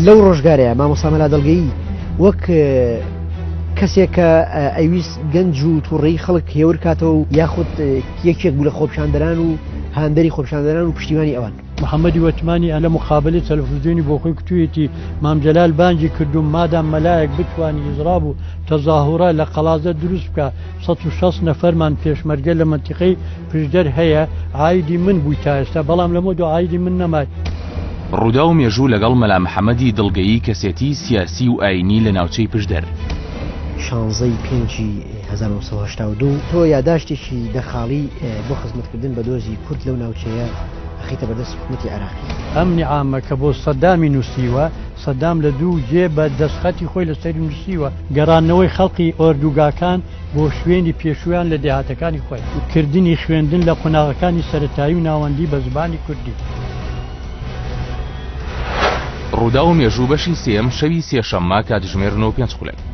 لەو ڕۆژگارەیە مامۆستا مەلا دڵگەیی وەک کەسێک کە ئەویست گەنج و تووڕێی خەڵک هێور کاتەوە و یاخود یەکێک بوو لە خۆپیشاندەران و هاندەری خۆپیشاندەران و پشتیوانی ئەوان. محەممەدی وەتمانی لە مقابلەی تەلەڤیزیۆنی بۆ خۆی کتوویەتی مامجەلال بانگی کردوم مادام مەلایەک بتوانی ئیزراب و تەظاهورە لە قەڵازە دروست بکە 160 نەفەرمان پێشمەرگە لە منتیقەی پشدەر هەیە عایدی من بووی تا ئێستا بەڵام لەمە دو عایدی من نەمای. ڕوودا و مێژوو لەگەڵ مەلا محەممەدی دڵگەیی کەسێتی سیاسی و ئاینی لە ناوچەی پشدەر. 16 پێنجی 1970 تۆ یاداشتێکی دەخاڵی بۆ خزمەتکردن بە دۆزی کورد لەو ناوچەیە ئەخیتە بەدەست حکومەتی عێراقی. ئەم نیعامە کە بۆ سەدامی نووسیوە سەدام لە دوو جێ بە دەستخەتی خۆی لەسەری نووسیوە گەڕانەوەی خەڵقی ئۆردوگاکان بۆ شوێنی پێشویان لە دێهاتەکانی خۆی کردنی خوێندن لە قۆناغەکانی سەرەتایی و ناوەندی بە زبانی کوردی. ڕوودا و مێژوو بەشی سێم شەوی سێشەممە کاتژمێر 9:05